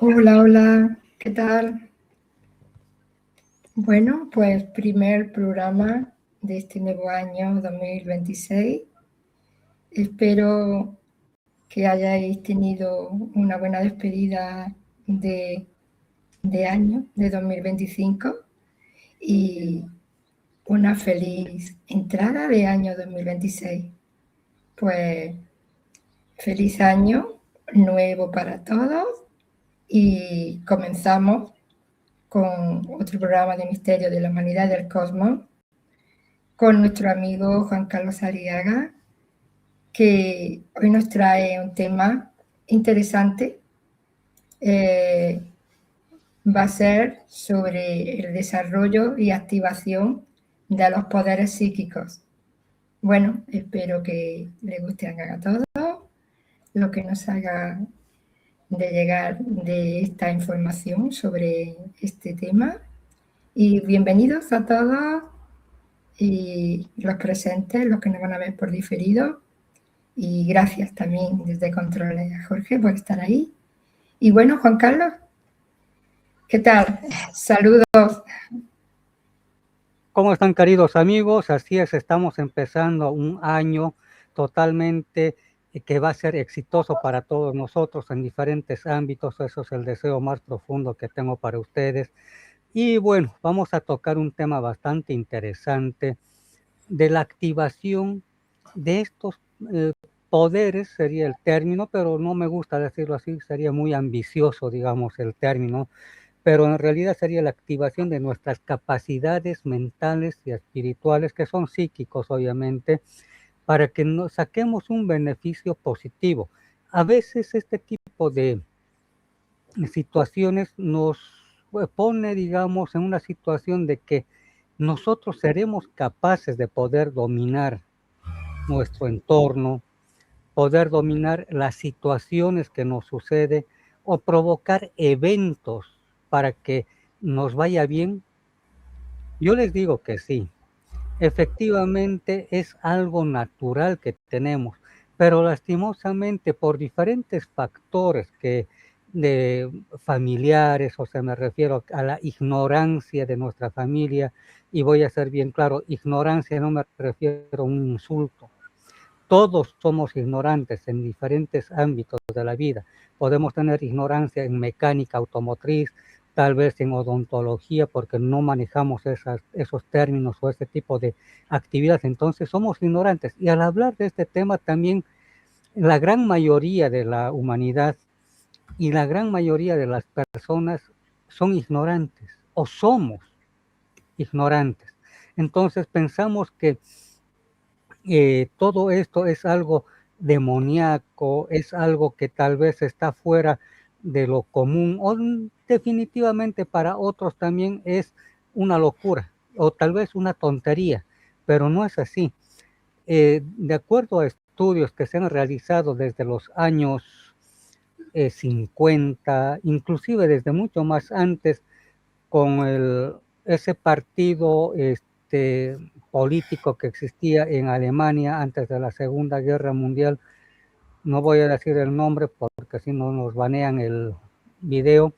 Hola, hola, ¿qué tal? Bueno, pues primer programa de este nuevo año 2026. Espero que hayáis tenido una buena despedida de, de año, de 2025, y una feliz entrada de año 2026. Pues feliz año nuevo para todos y comenzamos con otro programa de Misterio de la Humanidad y del Cosmos, con nuestro amigo Juan Carlos Arriaga, que hoy nos trae un tema interesante. Va a ser sobre el desarrollo y activación de los poderes psíquicos. Bueno, espero que le guste a todos lo que nos haga de llegar de esta información sobre este tema. Y bienvenidos a todos y los presentes, los que nos van a ver por diferido. Y gracias también desde Controles a Jorge por estar ahí. Y bueno, Juan Carlos, ¿qué tal? Saludos. ¿Cómo están, queridos amigos? Así es, estamos empezando un año totalmente que va a ser exitoso para todos nosotros en diferentes ámbitos. Eso es el deseo más profundo que tengo para ustedes. Y bueno, vamos a tocar un tema bastante interesante de la activación de estos poderes, sería el término, pero no me gusta decirlo así, sería muy ambicioso, digamos, el término, pero en realidad sería la activación de nuestras capacidades mentales y espirituales, que son psíquicos, obviamente, para que nos saquemos un beneficio positivo. A veces este tipo de situaciones nos pone, digamos, en una situación de que nosotros seremos capaces de poder dominar nuestro entorno, poder dominar las situaciones que nos sucede o provocar eventos para que nos vaya bien. Yo les digo que sí, efectivamente es algo natural que tenemos, pero lastimosamente por diferentes factores que de familiares, o sea, me refiero a la ignorancia de nuestra familia, y voy a ser bien claro, ignorancia no me refiero a un insulto. Todos somos ignorantes en diferentes ámbitos de la vida. Podemos tener ignorancia en mecánica automotriz, tal vez en odontología, porque no manejamos esos términos o ese tipo de actividades. Entonces somos ignorantes. Y al hablar de este tema también, la gran mayoría de la humanidad y la gran mayoría de las personas son ignorantes o somos ignorantes. Entonces pensamos que todo esto es algo demoníaco, es algo que tal vez está fuera de lo común, o definitivamente para otros también es una locura, o tal vez una tontería, pero no es así. De acuerdo a estudios que se han realizado desde los años 50, inclusive desde mucho más antes, con ese partido político que existía en Alemania antes de la Segunda Guerra Mundial. No voy a decir el nombre porque si no nos banean el video.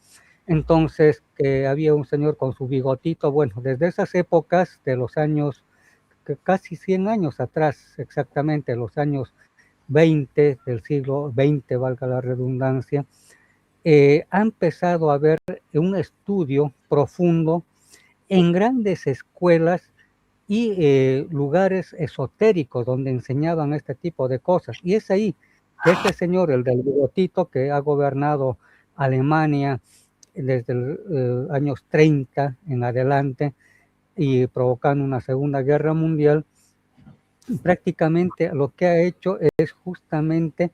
Entonces, que había un señor con su bigotito. Bueno, desde esas épocas de los años, que casi 100 años atrás, exactamente, los años 20 del siglo XX, valga la redundancia, ha empezado a haber un estudio profundo en grandes escuelas y lugares esotéricos donde enseñaban este tipo de cosas. Y es ahí que este señor, el del bigotito, que ha gobernado Alemania desde los años 30 en adelante y provocando una Segunda Guerra Mundial, prácticamente lo que ha hecho es justamente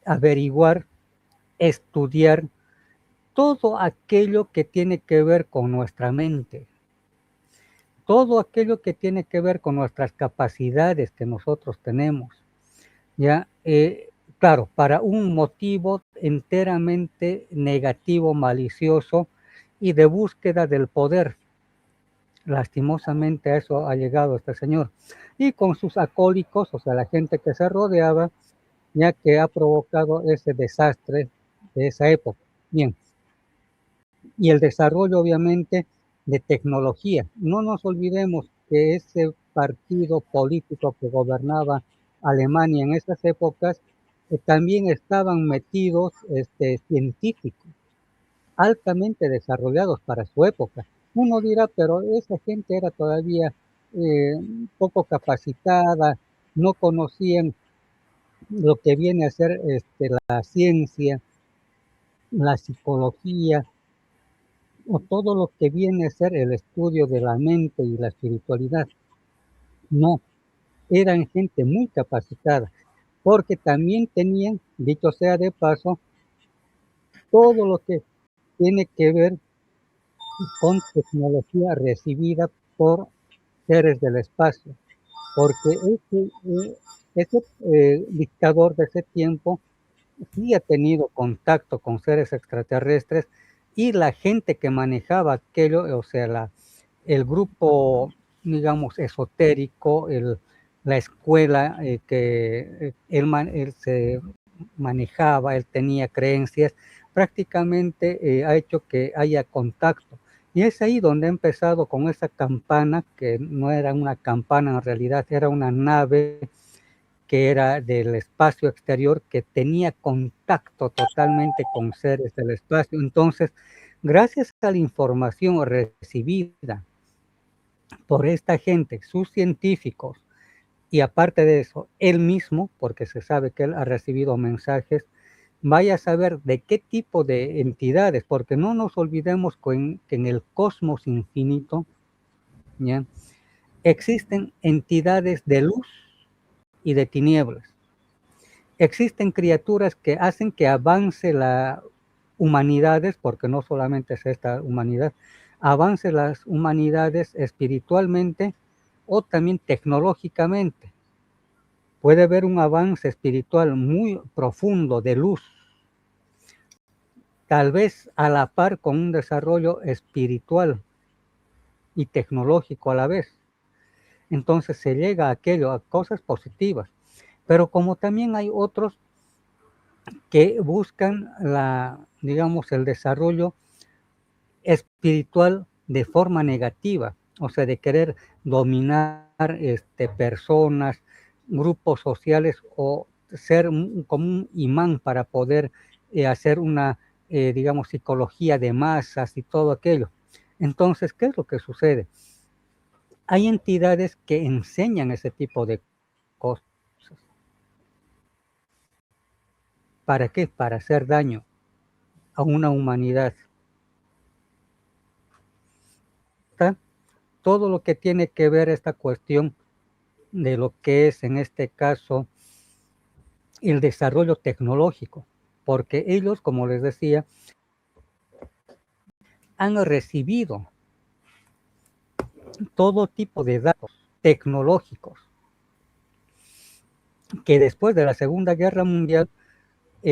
averiguar, estudiar todo aquello que tiene que ver con nuestra mente, todo aquello que tiene que ver con nuestras capacidades que nosotros tenemos, ¿ya? Claro, para un motivo enteramente negativo, malicioso y de búsqueda del poder. Lastimosamente a eso ha llegado este señor. Y con sus acólicos, o sea, la gente que se rodeaba, ya que ha provocado ese desastre de esa época. Bien, y el desarrollo obviamente de tecnología. No nos olvidemos que ese partido político que gobernaba Alemania en esas épocas también estaban metidos científicos altamente desarrollados para su época. Uno dirá, pero esa gente era todavía poco capacitada, no conocían lo que viene a ser la ciencia, la psicología, o todo lo que viene a ser el estudio de la mente y la espiritualidad. No, eran gente muy capacitada, porque también tenían, dicho sea de paso, todo lo que tiene que ver con tecnología recibida por seres del espacio, porque ese dictador de ese tiempo sí ha tenido contacto con seres extraterrestres y la gente que manejaba aquello, o sea, el grupo, digamos, esotérico, la escuela que él se manejaba, él tenía creencias, prácticamente ha hecho que haya contacto. Y es ahí donde ha empezado con esa campana, que no era una campana en realidad, era una nave que era del espacio exterior, que tenía contacto totalmente con seres del espacio. Entonces, gracias a la información recibida por esta gente, sus científicos, y aparte de eso, él mismo, porque se sabe que él ha recibido mensajes, vaya a saber de qué tipo de entidades, porque no nos olvidemos que en el cosmos infinito, ¿ya?, existen entidades de luz y de tinieblas. Existen criaturas que hacen que avance la humanidades, porque no solamente es esta humanidad, avance las humanidades espiritualmente o también tecnológicamente. Puede haber un avance espiritual muy profundo de luz, tal vez a la par con un desarrollo espiritual y tecnológico a la vez. Entonces se llega a aquello, a cosas positivas. Pero como también hay otros que buscan digamos, el desarrollo espiritual de forma negativa, o sea, de querer dominar personas, grupos sociales, o ser como un imán para poder hacer una, digamos, psicología de masas y todo aquello. Entonces, ¿qué es lo que sucede? Hay entidades que enseñan ese tipo de cosas. ¿Para qué? Para hacer daño a una humanidad. Todo lo que tiene que ver esta cuestión de lo que es, en este caso, el desarrollo tecnológico, porque ellos, como les decía, han recibido todo tipo de datos tecnológicos que después de la Segunda Guerra Mundial,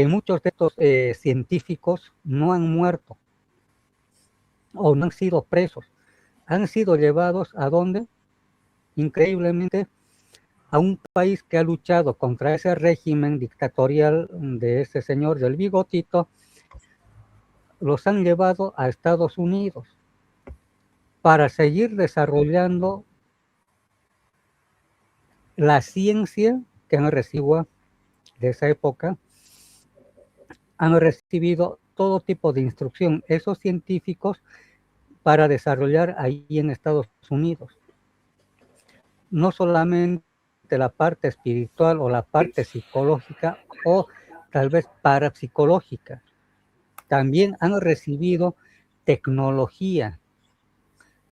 muchos de estos científicos no han muerto o no han sido presos, han sido llevados ¿a dónde? Increíblemente, a un país que ha luchado contra ese régimen dictatorial de ese señor del bigotito. Los han llevado a Estados Unidos para seguir desarrollando la ciencia que han recibido de esa época. Han recibido todo tipo de instrucción esos científicos para desarrollar ahí en Estados Unidos. No solamente la parte espiritual o la parte psicológica o tal vez parapsicológica, también han recibido tecnología.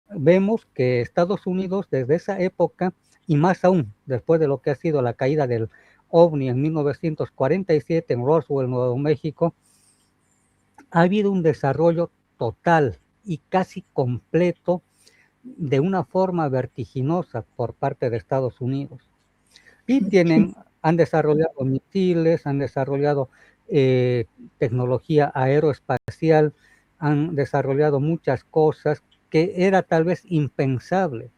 Vemos que Estados Unidos desde esa época, y más aún después de lo que ha sido la caída del OVNI en 1947 en Roswell, Nuevo México, ha habido un desarrollo total y casi completo de una forma vertiginosa por parte de Estados Unidos. Y han desarrollado misiles, han desarrollado tecnología aeroespacial, han desarrollado muchas cosas que era tal vez impensable.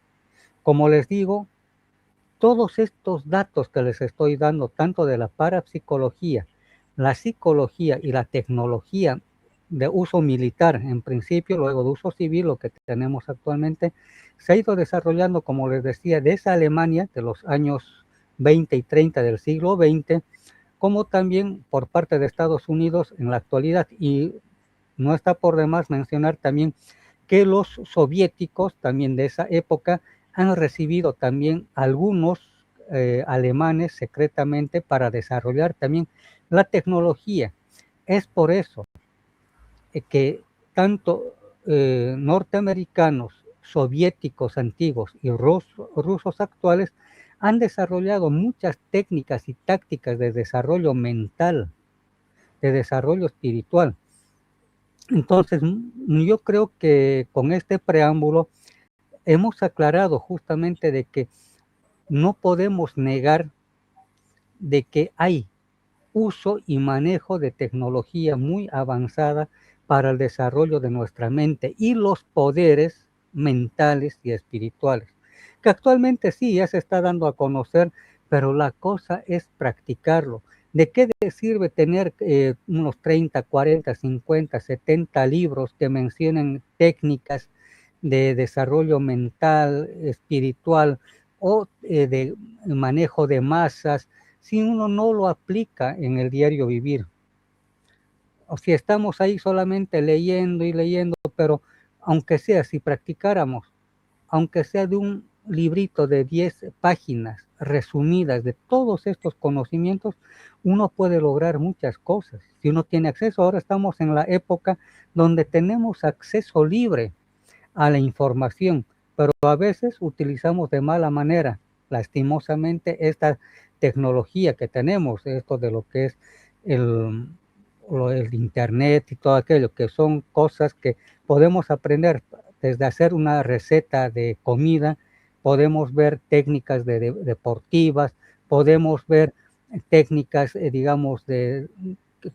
Como les digo, todos estos datos que les estoy dando, tanto de la parapsicología, la psicología y la tecnología de uso militar en principio, luego de uso civil, lo que tenemos actualmente, se ha ido desarrollando, como les decía, de esa Alemania de los años 20 y 30 del siglo XX, como también por parte de Estados Unidos en la actualidad. Y no está por demás mencionar también que los soviéticos también de esa época han recibido también algunos alemanes secretamente para desarrollar también la tecnología. Es por eso que tanto norteamericanos, soviéticos antiguos y rusos actuales han desarrollado muchas técnicas y tácticas de desarrollo mental, de desarrollo espiritual. Entonces, yo creo que con este preámbulo hemos aclarado justamente de que no podemos negar de que hay uso y manejo de tecnología muy avanzada para el desarrollo de nuestra mente y los poderes mentales y espirituales, que actualmente sí ya se está dando a conocer, pero la cosa es practicarlo. ¿De qué sirve tener unos 30, 40, 50, 70 libros que mencionen técnicas de desarrollo mental, espiritual o de manejo de masas, si uno no lo aplica en el diario vivir? O si estamos ahí solamente leyendo y leyendo, pero aunque sea, si practicáramos, aunque sea de un librito de 10 páginas resumidas de todos estos conocimientos, uno puede lograr muchas cosas. Si uno tiene acceso, ahora estamos en la época donde tenemos acceso libre a la información, pero a veces utilizamos de mala manera, lastimosamente, esta tecnología que tenemos, esto de lo que es el, el internet y todo aquello, que son cosas que podemos aprender desde hacer una receta de comida, podemos ver técnicas deportivas, podemos ver técnicas, digamos, de,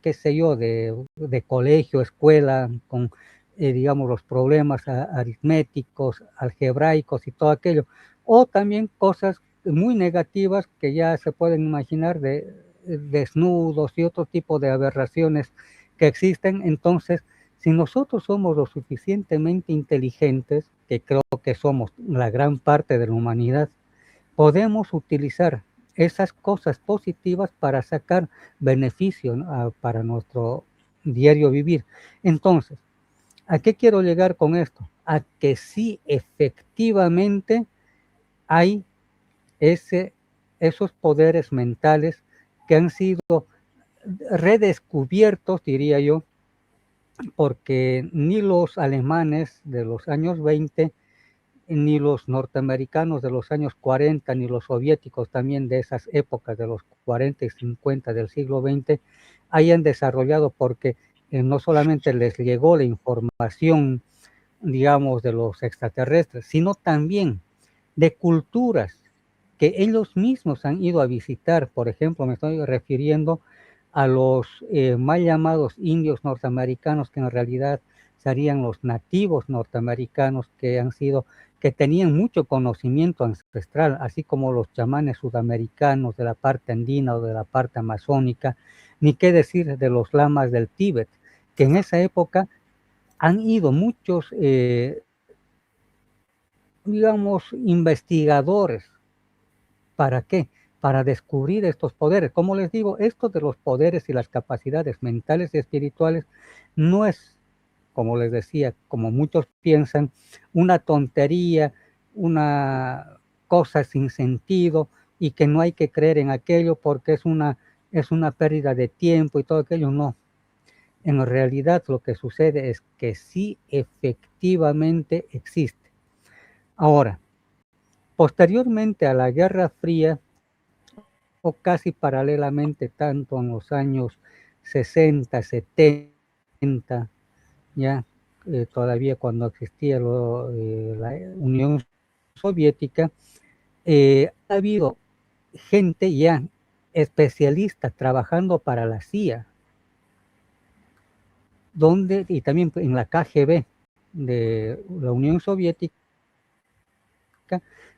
qué sé yo, de colegio, escuela, con digamos, los problemas aritméticos, algebraicos y todo aquello, o también cosas muy negativas que ya se pueden imaginar de desnudos y otro tipo de aberraciones que existen. Entonces, si nosotros somos lo suficientemente inteligentes, que creo que somos la gran parte de la humanidad, podemos utilizar esas cosas positivas para sacar beneficio, ¿no?, para nuestro diario vivir. Entonces, ¿a qué quiero llegar con esto? A que sí, efectivamente, hay esos poderes mentales que han sido redescubiertos, diría yo, porque ni los alemanes de los años 20, ni los norteamericanos de los años 40, ni los soviéticos también de esas épocas de los 40 y 50 del siglo XX, hayan desarrollado, porque no solamente les llegó la información, digamos, de los extraterrestres, sino también de culturas que ellos mismos han ido a visitar. Por ejemplo, me estoy refiriendo a los mal llamados indios norteamericanos, que en realidad serían los nativos norteamericanos, que tenían mucho conocimiento ancestral, así como los chamanes sudamericanos de la parte andina o de la parte amazónica, ni qué decir de los lamas del Tíbet, que en esa época han ido muchos, digamos, investigadores. ¿Para qué? Para descubrir estos poderes. Como les digo, esto de los poderes y las capacidades mentales y espirituales no es, como les decía, como muchos piensan, una tontería, una cosa sin sentido, y que no hay que creer en aquello porque es una pérdida de tiempo y todo aquello. No. En realidad lo que sucede es que sí, efectivamente existe. Ahora, posteriormente a la Guerra Fría, o casi paralelamente, tanto en los años 60, 70, ya todavía cuando existía la Unión Soviética, ha habido gente ya especialista trabajando para la CIA, y también en la KGB de la Unión Soviética,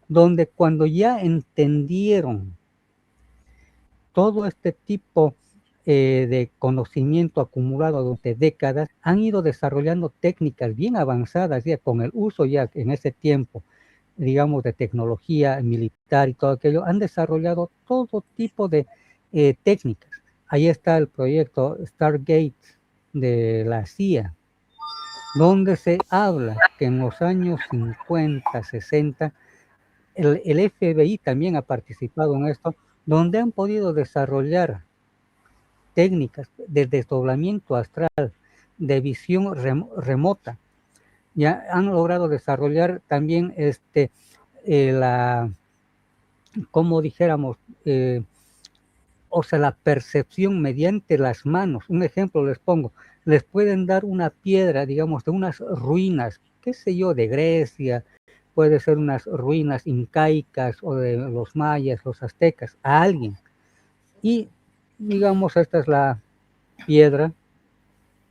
donde cuando ya entendieron todo este tipo de conocimiento acumulado durante décadas, han ido desarrollando técnicas bien avanzadas ya con el uso ya en ese tiempo, digamos, de tecnología militar y todo aquello, han desarrollado todo tipo de técnicas. Ahí está el proyecto Stargate de la CIA, donde se habla que en los años 50, 60, el FBI también ha participado en esto, donde han podido desarrollar técnicas de desdoblamiento astral, de visión remota. Ya han logrado desarrollar también la, como dijéramos, o sea, la percepción mediante las manos. Un ejemplo les pongo, les pueden dar una piedra, digamos, de unas ruinas, qué sé yo, de Grecia, puede ser unas ruinas incaicas o de los mayas, los aztecas, a alguien. Y, digamos, esta es la piedra,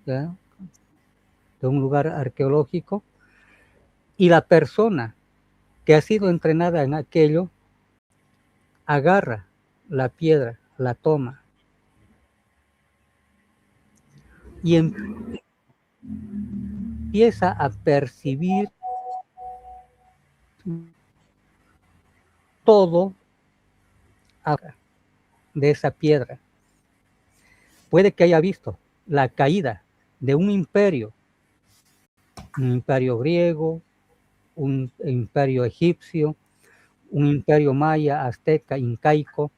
¿ya?, de un lugar arqueológico, y la persona que ha sido entrenada en aquello agarra la piedra, la toma y empieza a percibir todo de esa piedra. Puede que haya visto la caída de un imperio griego, un imperio egipcio, un imperio maya, azteca, incaico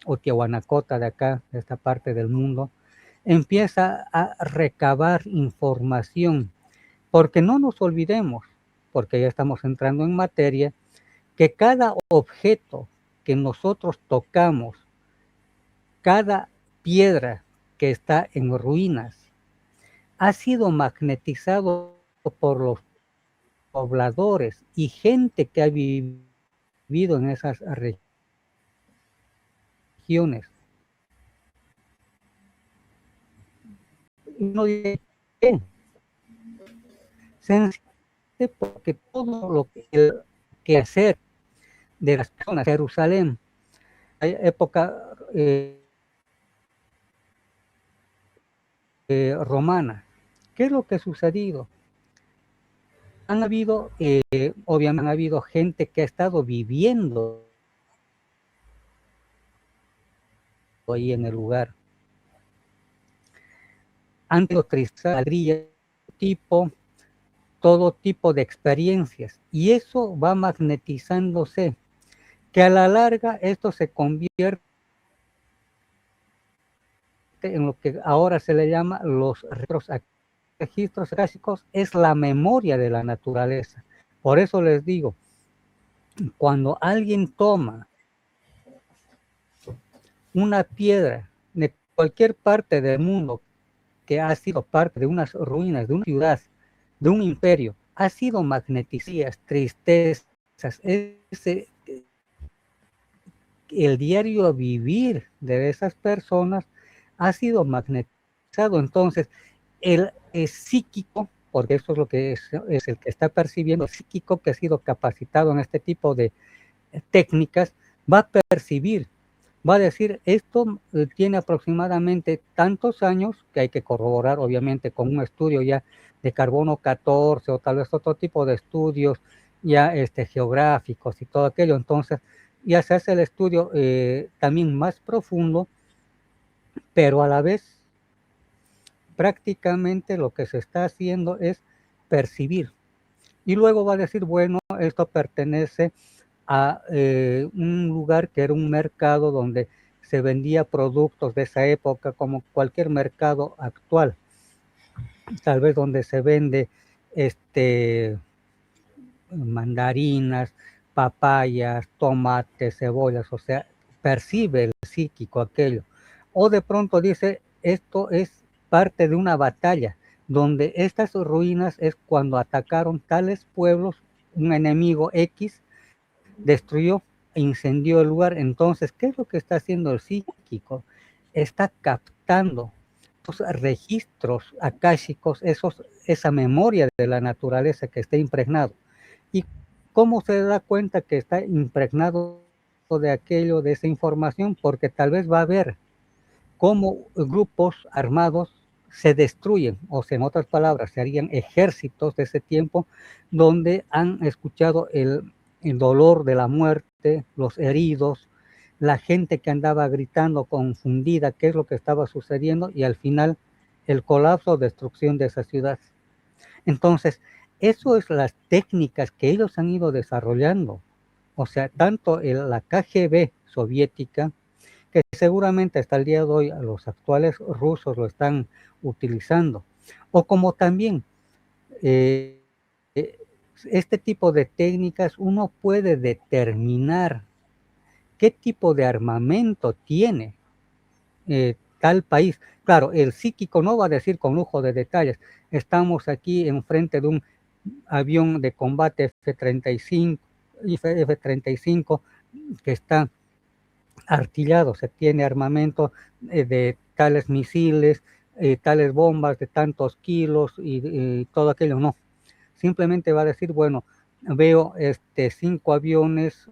o tiahuanacota de acá, de esta parte del mundo. Empieza a recabar información, porque no nos olvidemos, porque ya estamos entrando en materia, que cada objeto que nosotros tocamos, cada piedra que está en ruinas, ha sido magnetizado por los pobladores y gente que ha vivido en esas regiones. No dice qué, sencillamente porque todo lo que hacer de las personas, Jerusalén, hay época romana. ¿Qué es lo que ha sucedido? Han habido, obviamente, han habido gente que ha estado viviendo ahí en el lugar. Han tenido todo tipo de experiencias, y eso va magnetizándose, que a la larga esto se convierte en lo que ahora se le llama los registros akáshicos. Es la memoria de la naturaleza. Por eso les digo, cuando alguien toma una piedra de cualquier parte del mundo que ha sido parte de unas ruinas, de una ciudad, de un imperio, ha sido magnetizada, tristezas, el diario vivir de esas personas ha sido magnetizado. Entonces, el psíquico, porque eso es lo que es el que está percibiendo, el psíquico que ha sido capacitado en este tipo de técnicas, va a percibir, va a decir, esto tiene aproximadamente tantos años, que hay que corroborar obviamente con un estudio ya de carbono 14 o tal vez otro tipo de estudios ya geográficos y todo aquello. Entonces ya se hace el estudio también más profundo, pero a la vez prácticamente lo que se está haciendo es percibir. Y luego va a decir, bueno, esto pertenece a un lugar que era un mercado donde se vendía productos de esa época, como cualquier mercado actual, tal vez donde se vende mandarinas, papayas, tomates, cebollas, o sea, percibe el psíquico aquello. O de pronto dice, esto es parte de una batalla, donde estas ruinas es cuando atacaron tales pueblos, un enemigo X destruyó e incendió el lugar. Entonces, ¿qué es lo que está haciendo el psíquico? Está captando esos registros akáshicos, esa memoria de la naturaleza que está impregnado. ¿Y cómo se da cuenta que está impregnado de aquello, de esa información? Porque tal vez va a ver cómo grupos armados se destruyen, o sea, en otras palabras, serían ejércitos de ese tiempo donde han escuchado el dolor de la muerte, los heridos, la gente que andaba gritando confundida qué es lo que estaba sucediendo y al final el colapso o destrucción de esa ciudad. Entonces, eso es las técnicas que ellos han ido desarrollando. O sea, tanto la KGB soviética, que seguramente hasta el día de hoy los actuales rusos lo están utilizando, o como también eh, este tipo de técnicas uno puede determinar qué tipo de armamento tiene tal país. Claro, el psíquico no va a decir con lujo de detalles, estamos aquí enfrente de un avión de combate F-35, F-35 que está artillado, se tiene armamento de tales misiles, tales bombas de tantos kilos y todo aquello, no. Simplemente va a decir, bueno, veo 5 aviones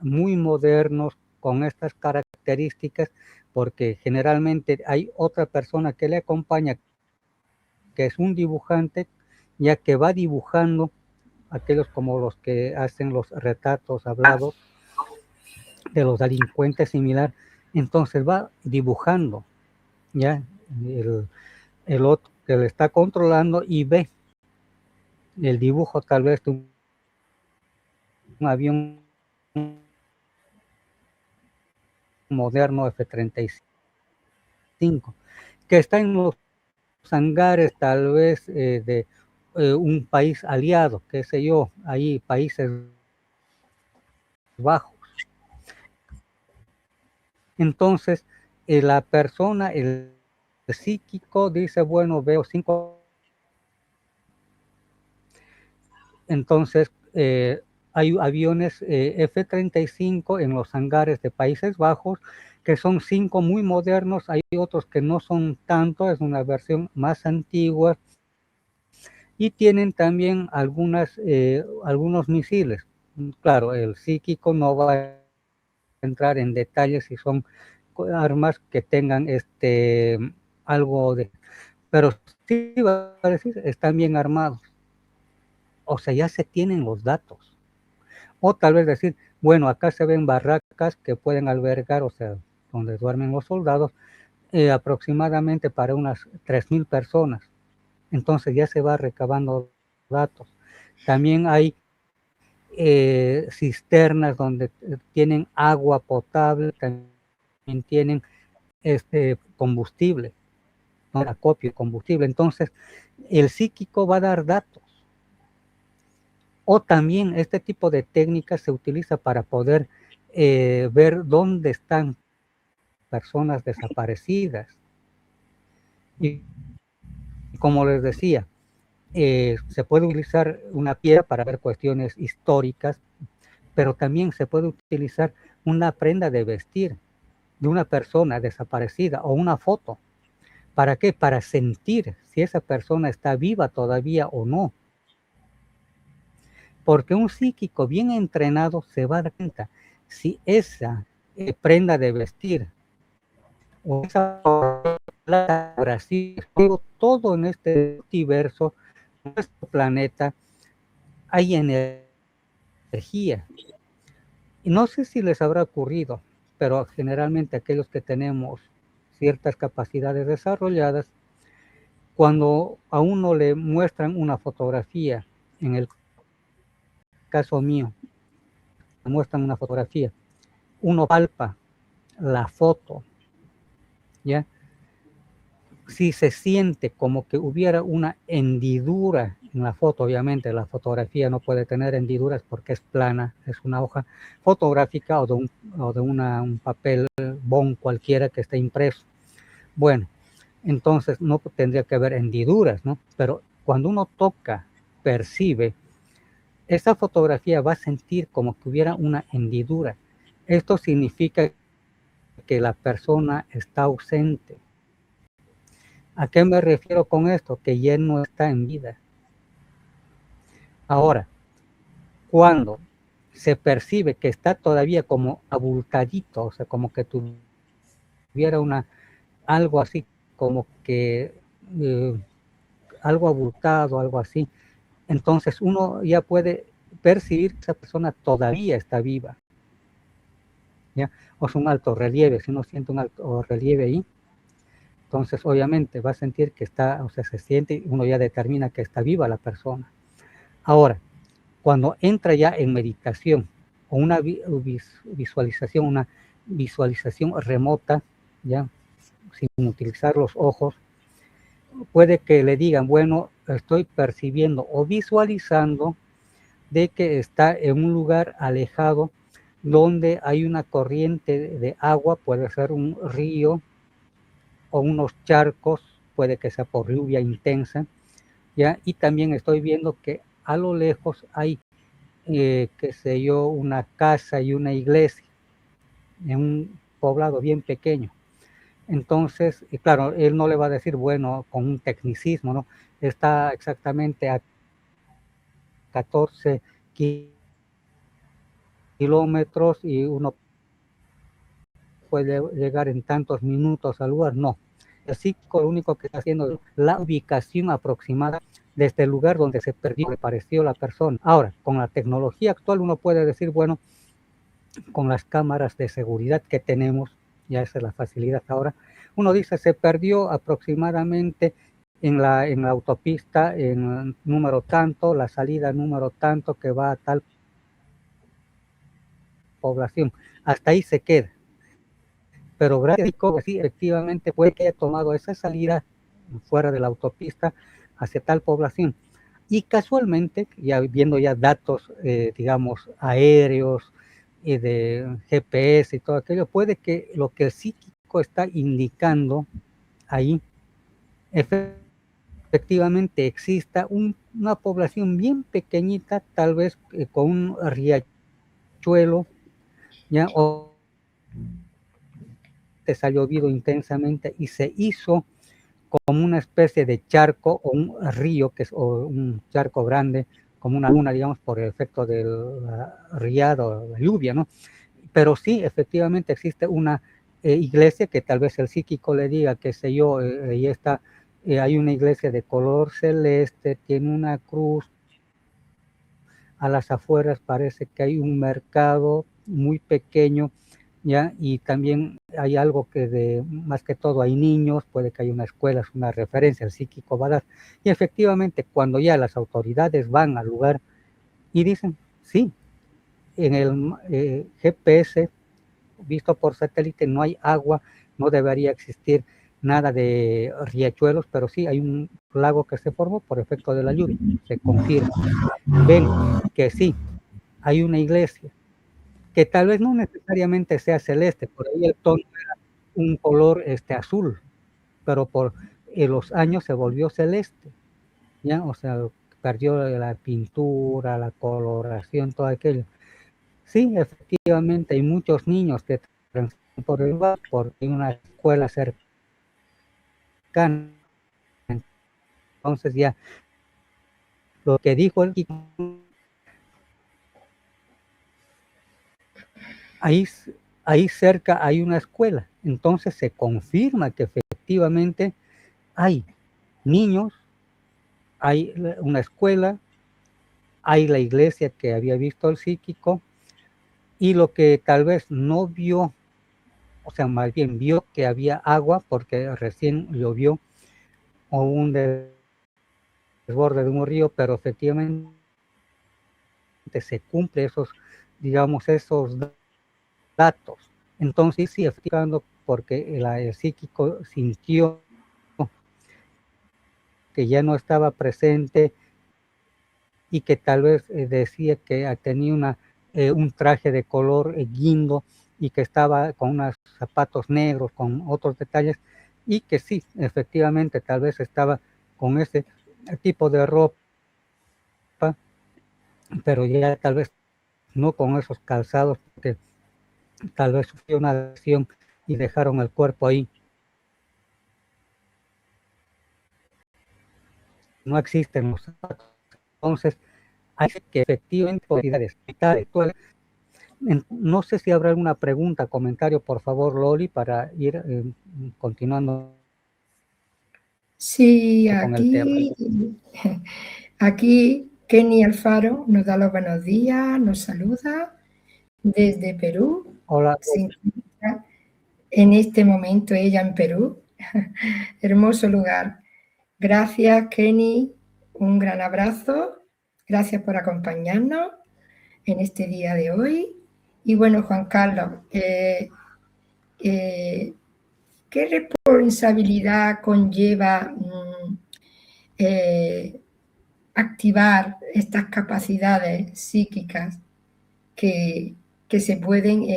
muy modernos con estas características, porque generalmente hay otra persona que le acompaña, que es un dibujante, ya que va dibujando aquellos como los que hacen los retratos hablados de los delincuentes similar, entonces va dibujando, ya el otro que le está controlando y ve el dibujo tal vez de un avión moderno F-35 que está en los hangares tal vez de un país aliado, qué sé yo, ahí Países Bajos. Entonces, la persona, el psíquico dice, bueno, veo 5. Entonces, hay aviones F-35 en los hangares de Países Bajos, que son 5 muy modernos, hay otros que no son tanto, es una versión más antigua, y tienen también algunos misiles. Claro, el psíquico no va a entrar en detalles si son armas que tengan algo de... Pero sí va a decir, están bien armados. O sea, ya se tienen los datos. O tal vez decir, bueno, acá se ven barracas que pueden albergar, o sea, donde duermen los soldados, aproximadamente para unas 3,000 personas. Entonces ya se va recabando datos. También hay cisternas donde tienen agua potable, también tienen combustible, ¿no? Acopio de combustible. Entonces, el psíquico va a dar datos. O también este tipo de técnicas se utiliza para poder ver dónde están personas desaparecidas. Y como les decía, se puede utilizar una piedra para ver cuestiones históricas, pero también se puede utilizar una prenda de vestir de una persona desaparecida o una foto. ¿Para qué? Para sentir si esa persona está viva todavía o no. Porque un psíquico bien entrenado se va a dar cuenta si esa prenda de vestir o esa Brasil, todo en este universo, nuestro planeta, hay energía. Y no sé si les habrá ocurrido, pero generalmente aquellos que tenemos ciertas capacidades desarrolladas, cuando a uno le muestran una fotografía, en el caso mío, me muestran una fotografía, uno palpa la foto, ¿ya? Si se siente como que hubiera una hendidura en la foto, obviamente la fotografía no puede tener hendiduras porque es plana, es una hoja fotográfica o de un papel bond cualquiera que esté impreso. Bueno, entonces no tendría que haber hendiduras, ¿no? Pero cuando uno toca, percibe, esa fotografía va a sentir como que hubiera una hendidura. Esto significa que la persona está ausente. ¿A qué me refiero con esto? Que ya no está en vida. Ahora, cuando se percibe que está todavía como abultadito, o sea, como que tuviera una algo así como que algo abultado, algo así. Entonces uno ya puede percibir que esa persona todavía está viva, ¿ya? O es un alto relieve, si uno siente un alto relieve ahí, entonces obviamente va a sentir que está, o sea, se siente, uno ya determina que está viva la persona. Ahora, cuando entra ya en meditación o una visualización, una visualización remota, ya sin utilizar los ojos, puede que le digan, bueno, estoy percibiendo o visualizando de que está en un lugar alejado donde hay una corriente de agua, puede ser un río o unos charcos, puede que sea por lluvia intensa, ¿ya? Y también estoy viendo que a lo lejos hay, qué sé yo, una casa y una iglesia en un poblado bien pequeño. Entonces, y claro, él no le va a decir, bueno, con un tecnicismo, ¿no? Está exactamente a 14 kilómetros y uno puede llegar en tantos minutos al lugar, no. El psíquico lo único que está haciendo es la ubicación aproximada desde el lugar donde se perdió, le pareció la persona. Ahora, con la tecnología actual uno puede decir, bueno, con las cámaras de seguridad que tenemos, ya esa es la facilidad ahora, uno dice, se perdió aproximadamente en la autopista en número tanto, la salida número tanto que va a tal población. Hasta ahí se queda. Pero gracias a Dios, sí, efectivamente puede que haya tomado esa salida fuera de la autopista hacia tal población. Y casualmente, ya viendo ya datos, digamos, aéreos y de GPS y todo aquello, puede que lo que el psíquico está indicando ahí, efectivamente exista una población bien pequeñita, tal vez con un riachuelo, ya, o ha llovido intensamente y se hizo como una especie de charco o un río, que es o un charco grande, como una luna, digamos, por el efecto del riado, la lluvia, ¿no? Pero sí, efectivamente existe una iglesia que tal vez el psíquico le diga, qué sé yo, ahí está, hay una iglesia de color celeste, tiene una cruz, a las afueras parece que hay un mercado muy pequeño, ¿ya? Y también hay algo que más que todo hay niños, puede que haya una escuela, es una referencia, el psíquico va a dar. Y efectivamente, cuando ya las autoridades van al lugar y dicen, sí, en el GPS visto por satélite no hay agua, no debería existir nada de riachuelos, pero sí hay un lago que se formó por efecto de la lluvia, se confirma. Ven que sí, hay una iglesia, que tal vez no necesariamente sea celeste, por ahí el tono era un color azul, pero por los años se volvió celeste, ¿ya? O sea, perdió la pintura, la coloración, todo aquello. Sí, efectivamente, hay muchos niños que transitan por el lugar, porque hay una escuela cercana, entonces ya lo que dijo el ahí, ahí cerca hay una escuela, entonces se confirma que efectivamente hay niños, hay una escuela, hay la iglesia que había visto el psíquico, y lo que tal vez no vio, o sea, más bien vio que había agua porque recién llovió o un desborde de un río, pero efectivamente se cumple esos, digamos, esos datos. Entonces, sí, efectivamente, porque el psíquico sintió que ya no estaba presente y que tal vez decía que tenía un traje de color guindo y que estaba con unos zapatos negros, con otros detalles, y que sí, efectivamente, tal vez estaba con ese tipo de ropa, pero ya tal vez no con esos calzados, porque tal vez sufrió una lesión y dejaron el cuerpo ahí. No existen los zapatos. Entonces, hay que efectivamente autoridades militares No sé si habrá alguna pregunta, comentario, por favor, Loli, para ir continuando Sí, con el tema. aquí Kenny Alfaro nos da los buenos días, nos saluda desde Perú. Hola. Se encuentra en este momento ella en Perú. Hermoso lugar. Gracias, Kenny. Un gran abrazo. Gracias por acompañarnos en este día de hoy. Y bueno, Juan Carlos, ¿qué responsabilidad conlleva activar estas capacidades psíquicas que se pueden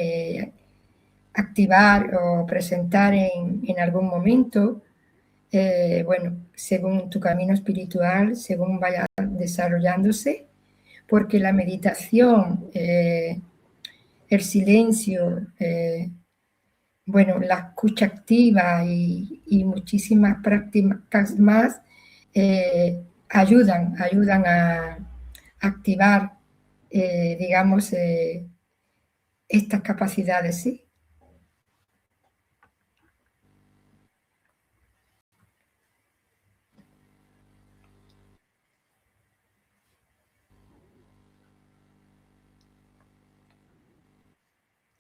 activar o presentar en algún momento? Bueno, según tu camino espiritual, según vaya desarrollándose, porque la meditación, el silencio, bueno, la escucha activa y muchísimas prácticas más ayudan a activar, digamos, estas capacidades, ¿sí?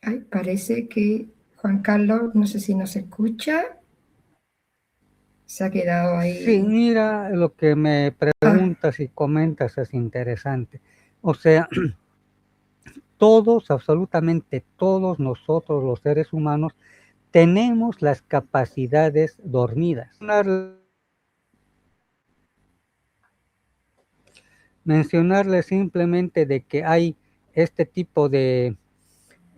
Ay, parece que Juan Carlos, no sé si nos escucha, se ha quedado ahí. Sí, mira, lo que me preguntas y comentas es interesante. O sea, todos, absolutamente todos nosotros los seres humanos, tenemos las capacidades dormidas. Mencionarle simplemente de que hay este tipo de,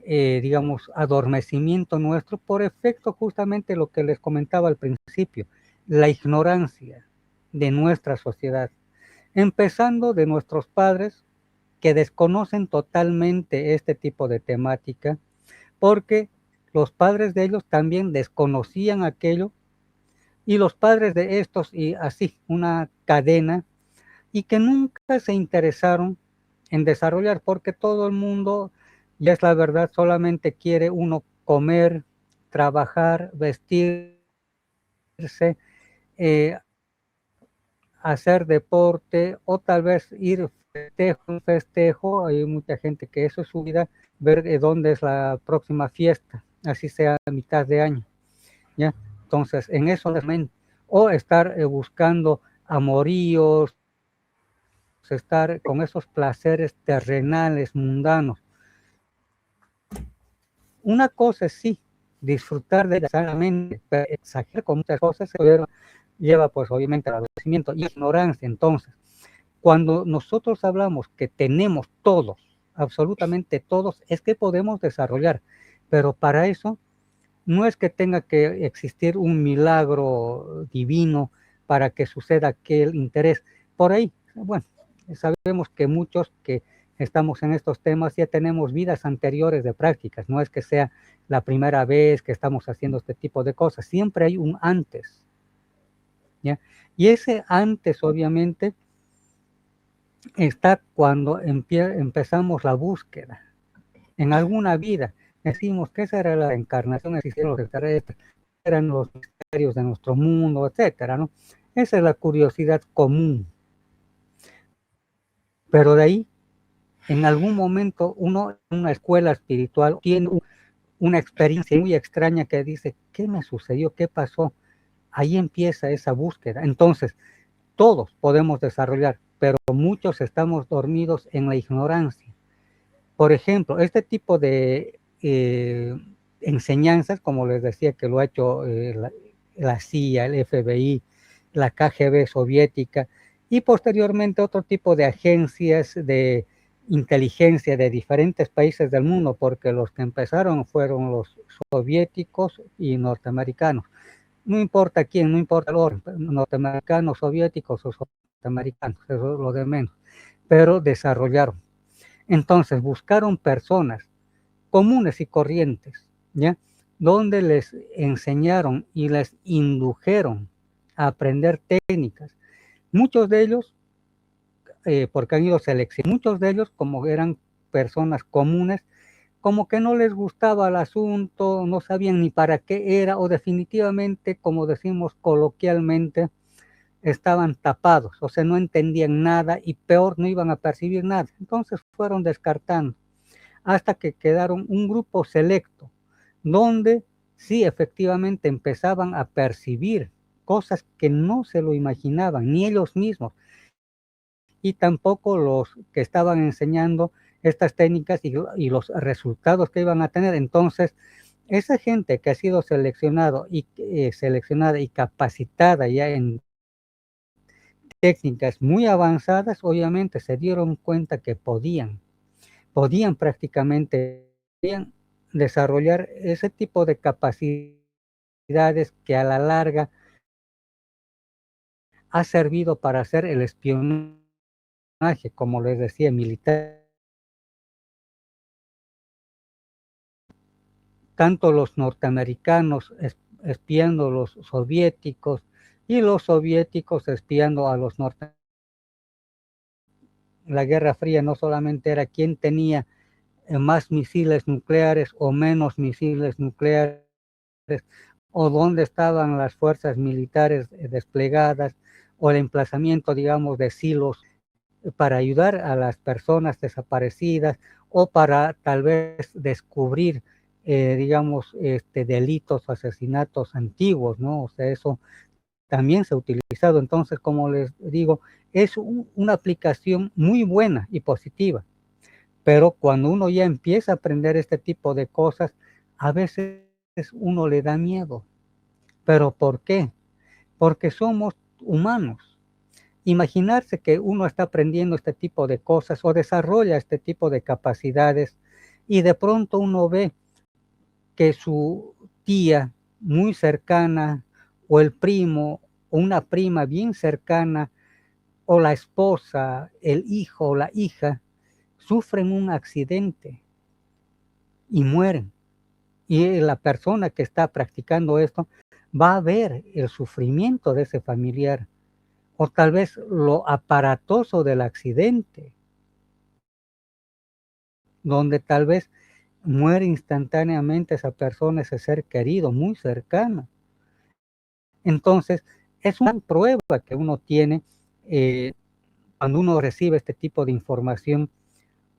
digamos, adormecimiento nuestro por efecto justamente lo que les comentaba al principio, la ignorancia de nuestra sociedad, empezando de nuestros padres que desconocen totalmente este tipo de temática, porque los padres de ellos también desconocían aquello y los padres de estos y así, una cadena, y que nunca se interesaron en desarrollar, porque todo el mundo, y es la verdad, solamente quiere uno comer, trabajar, vestirse, eh, hacer deporte o tal vez ir un festejo. Hay mucha gente que eso es su vida, ver dónde es la próxima fiesta, así sea a mitad de año, ¿ya? Entonces, en eso o estar buscando amoríos, estar con esos placeres terrenales, mundanos. Una cosa es sí, disfrutar de ella sanamente, pero exagerar con muchas cosas lleva pues obviamente al adolecimiento y ignorancia. Entonces, cuando nosotros hablamos que tenemos todos, absolutamente todos, es que podemos desarrollar, pero para eso no es que tenga que existir un milagro divino para que suceda aquel interés. Por ahí, bueno, sabemos que muchos que estamos en estos temas ya tenemos vidas anteriores de prácticas, no es que sea la primera vez que estamos haciendo este tipo de cosas, siempre hay un antes, ¿ya? Y ese antes, obviamente, está cuando empezamos la búsqueda. En alguna vida decimos que esa era la encarnación, existieron los extraterrestres, eran los misterios de nuestro mundo, etcétera, ¿no? Esa es la curiosidad común. Pero de ahí, en algún momento, uno en una escuela espiritual tiene una experiencia muy extraña que dice, ¿qué me sucedió? ¿Qué pasó? Ahí empieza esa búsqueda. Entonces, todos podemos desarrollar, pero muchos estamos dormidos en la ignorancia. Por ejemplo, este tipo de enseñanzas, como les decía que lo ha hecho la CIA, el FBI, la KGB soviética y posteriormente otro tipo de agencias de inteligencia de diferentes países del mundo, porque los que empezaron fueron los soviéticos y norteamericanos. No importa quién, no importa el orden, norteamericanos, soviéticos o norteamericanos, eso es lo de menos, pero desarrollaron. Entonces buscaron personas comunes y corrientes, ¿ya? Donde les enseñaron y les indujeron a aprender técnicas. Muchos de ellos, porque han ido seleccionando, muchos de ellos como eran personas comunes, como que no les gustaba el asunto, no sabían ni para qué era, o definitivamente, como decimos coloquialmente, estaban tapados, o sea, no entendían nada y peor, no iban a percibir nada. Entonces fueron descartando hasta que quedaron un grupo selecto, donde sí efectivamente empezaban a percibir cosas que no se lo imaginaban, ni ellos mismos, y tampoco los que estaban enseñando estas técnicas y los resultados que iban a tener. Entonces, esa gente que ha sido seleccionada y capacitada ya en técnicas muy avanzadas, obviamente se dieron cuenta que podían prácticamente podían desarrollar ese tipo de capacidades que a la larga ha servido para hacer el espionaje, como les decía, militar. Tanto los norteamericanos espiando a los soviéticos y los soviéticos espiando a los norteamericanos. La Guerra Fría no solamente era quién tenía más misiles nucleares o menos misiles nucleares, o dónde estaban las fuerzas militares desplegadas, o el emplazamiento, digamos, de silos para ayudar a las personas desaparecidas, o para tal vez descubrir, digamos, delitos o asesinatos antiguos, ¿no? O sea, eso también se ha utilizado. Entonces, como les digo, es una aplicación muy buena y positiva. Pero cuando uno ya empieza a aprender este tipo de cosas, a veces uno le da miedo. ¿Pero por qué? Porque somos humanos. Imaginarse que uno está aprendiendo este tipo de cosas o desarrolla este tipo de capacidades y de pronto uno ve que su tía muy cercana o el primo o una prima bien cercana o la esposa, el hijo o la hija sufren un accidente y mueren. Y la persona que está practicando esto va a ver el sufrimiento de ese familiar o tal vez lo aparatoso del accidente, donde tal vez muere instantáneamente esa persona, ese ser querido, muy cercano. Entonces, es una prueba que uno tiene cuando uno recibe este tipo de información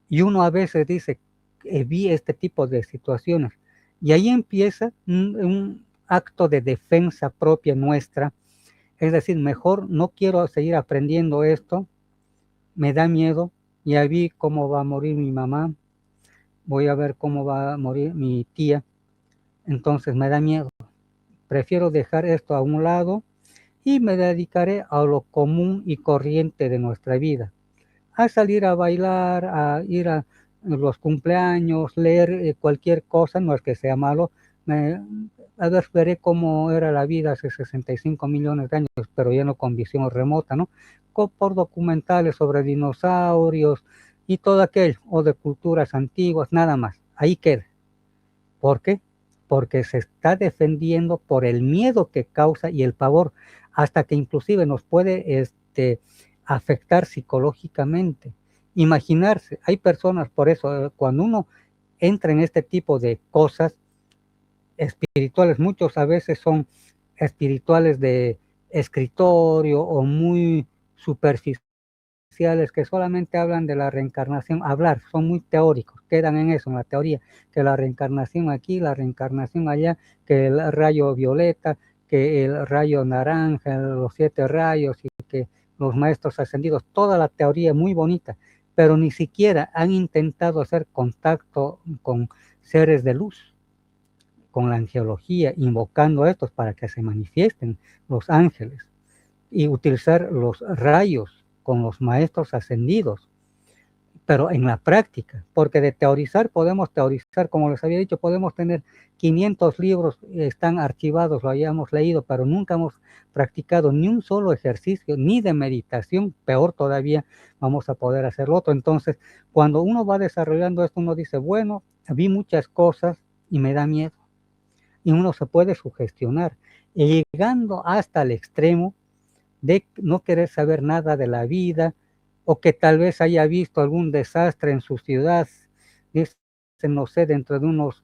y uno a veces dice, vi este tipo de situaciones. Y ahí empieza un acto de defensa propia nuestra. Es decir, mejor no quiero seguir aprendiendo esto, me da miedo, ya vi cómo va a morir mi mamá, voy a ver cómo va a morir mi tía, entonces me da miedo. Prefiero dejar esto a un lado y me dedicaré a lo común y corriente de nuestra vida, a salir a bailar, a ir a los cumpleaños, leer cualquier cosa, no es que sea malo. A ver, veré cómo era la vida hace 65 millones de años, pero ya no con visión remota, ¿no? Por documentales sobre dinosaurios y todo aquello, o de culturas antiguas, nada más. Ahí queda. ¿Por qué? Porque se está defendiendo por el miedo que causa y el pavor, hasta que inclusive nos puede afectar psicológicamente. Imaginarse, hay personas, por eso, cuando uno entra en este tipo de cosas espirituales, muchos a veces son espirituales de escritorio o muy superficiales, que solamente hablan de la reencarnación, son muy teóricos, quedan en eso, en la teoría, que la reencarnación aquí, la reencarnación allá, que el rayo violeta, que el rayo naranja, los 7 rayos y que los maestros ascendidos, toda la teoría muy bonita, pero ni siquiera han intentado hacer contacto con seres de luz, con la angelología, invocando a estos para que se manifiesten los ángeles y utilizar los rayos con los maestros ascendidos, pero en la práctica, porque de teorizar podemos teorizar, como les había dicho, podemos tener 500 libros, están archivados, lo hayamos leído, pero nunca hemos practicado ni un solo ejercicio, ni de meditación, peor todavía vamos a poder hacer otro. Entonces, cuando uno va desarrollando esto, uno dice, bueno, vi muchas cosas y me da miedo, y uno se puede sugestionar, y llegando hasta el extremo de no querer saber nada de la vida, o que tal vez haya visto algún desastre en su ciudad, dice, no sé, dentro de unos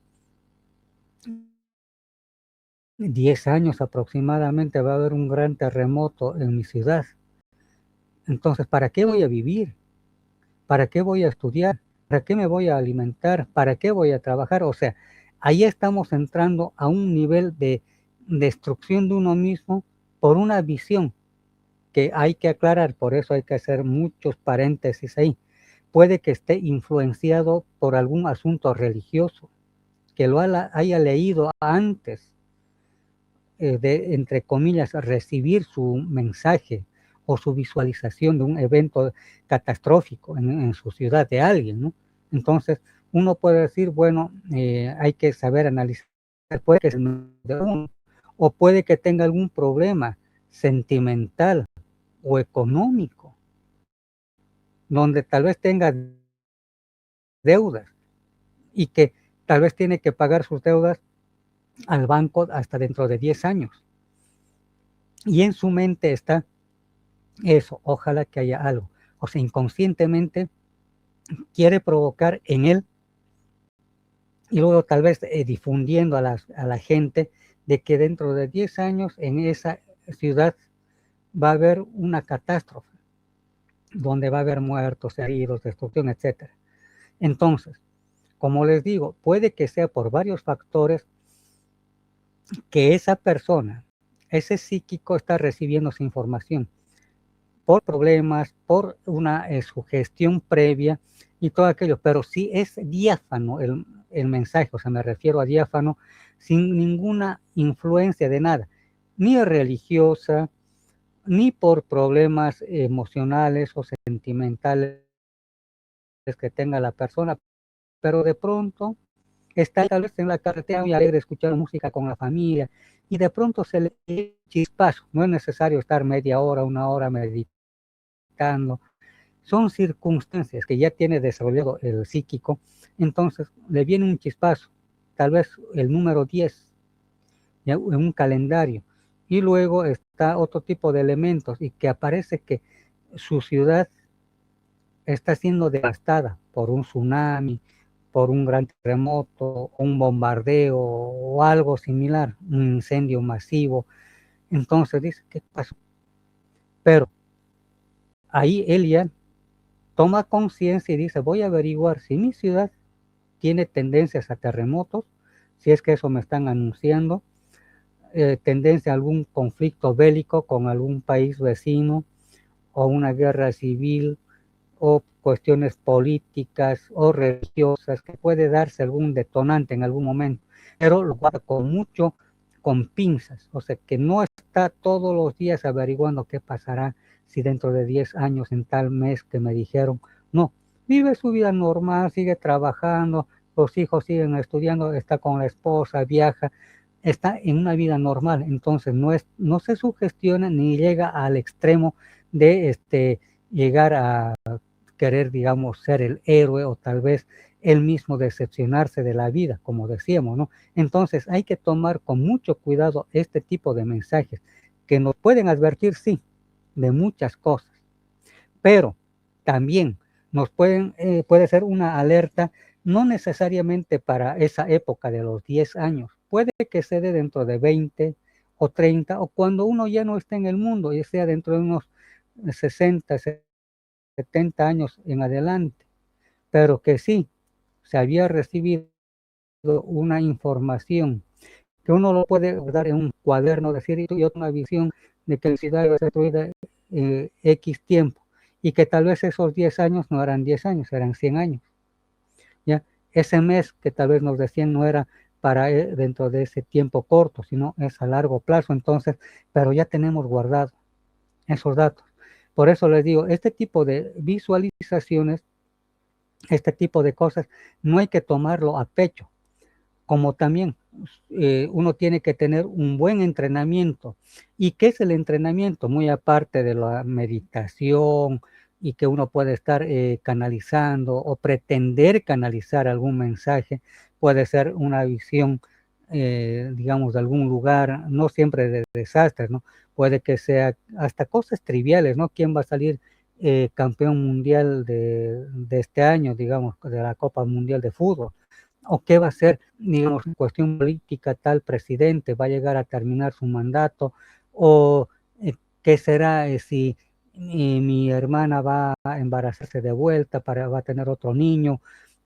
10 años aproximadamente va a haber un gran terremoto en mi ciudad. Entonces, ¿para qué voy a vivir? ¿Para qué voy a estudiar? ¿Para qué me voy a alimentar? ¿Para qué voy a trabajar? O sea, ahí estamos entrando a un nivel de destrucción de uno mismo por una visión que hay que aclarar, por eso hay que hacer muchos paréntesis ahí. Puede que esté influenciado por algún asunto religioso, que lo haya leído antes de, entre comillas, recibir su mensaje o su visualización de un evento catastrófico en su ciudad de alguien, ¿no? Entonces, uno puede decir, bueno, hay que saber analizar, puede que sea de uno, o puede que tenga algún problema sentimental o económico, donde tal vez tenga deudas y que tal vez tiene que pagar sus deudas al banco hasta dentro de 10 años. Y en su mente está eso, ojalá que haya algo. O sea, inconscientemente quiere provocar en él y luego tal vez difundiendo a la gente de que dentro de 10 años en esa ciudad va a haber una catástrofe, donde va a haber muertos, heridos, destrucción, etc. Entonces, como les digo, puede que sea por varios factores que esa persona, ese psíquico está recibiendo esa información por problemas, por una sugestión previa y todo aquello, pero sí es diáfano el mensaje, o sea, me refiero a diáfano, sin ninguna influencia de nada, ni religiosa, ni por problemas emocionales o sentimentales que tenga la persona, pero de pronto está tal vez en la carretera muy alegre escuchando música con la familia y de pronto se le chispazo, no es necesario estar media hora, una hora meditando, son circunstancias que ya tiene desarrollado el psíquico, entonces le viene un chispazo, tal vez el número 10 en un calendario, y luego está otro tipo de elementos y que aparece que su ciudad está siendo devastada por un tsunami, por un gran terremoto, un bombardeo o algo similar, un incendio masivo. Entonces dice, ¿qué pasó? Pero ahí él ya toma conciencia y dice, voy a averiguar si mi ciudad tiene tendencias a terremotos, si es que eso me están anunciando, tendencia a algún conflicto bélico con algún país vecino o una guerra civil o cuestiones políticas o religiosas, que puede darse algún detonante en algún momento, pero lo guarda con pinzas, o sea que no está todos los días averiguando qué pasará si dentro de 10 años en tal mes que me dijeron, no, vive su vida normal, sigue trabajando, los hijos siguen estudiando, está con la esposa, viaja, está en una vida normal, entonces no se sugestiona ni llega al extremo de llegar a querer, digamos, ser el héroe o tal vez él mismo decepcionarse de la vida, como decíamos, ¿no? Entonces hay que tomar con mucho cuidado este tipo de mensajes que nos pueden advertir, sí, de muchas cosas, pero también puede ser una alerta, no necesariamente para esa época de los 10 años, puede que se dé dentro de 20 o 30 o cuando uno ya no esté en el mundo, ya sea dentro de unos 60, 70 años en adelante, pero que sí se había recibido una información que uno lo puede dar en un cuaderno, decir, y yo tengo una visión de que la ciudad iba a ser destruida X tiempo, y que tal vez esos 10 años no eran 10 años, eran 100 años. ¿Ya? Ese mes que tal vez nos decían no era para dentro de ese tiempo corto, sino es a largo plazo, entonces, pero ya tenemos guardado esos datos. Por eso les digo, este tipo de visualizaciones, este tipo de cosas, no hay que tomarlo a pecho, como también uno tiene que tener un buen entrenamiento. ¿Y qué es el entrenamiento? Muy aparte de la meditación y que uno puede estar canalizando o pretender canalizar algún mensaje, puede ser una visión, digamos, de algún lugar, no siempre de desastres, ¿no? Puede que sea hasta cosas triviales, ¿no? ¿Quién va a salir campeón mundial de este año, digamos, de la Copa Mundial de Fútbol, o qué va a ser, digamos, en cuestión política, tal presidente va a llegar a terminar su mandato, o qué será si mi hermana va a embarazarse de vuelta, va a tener otro niño,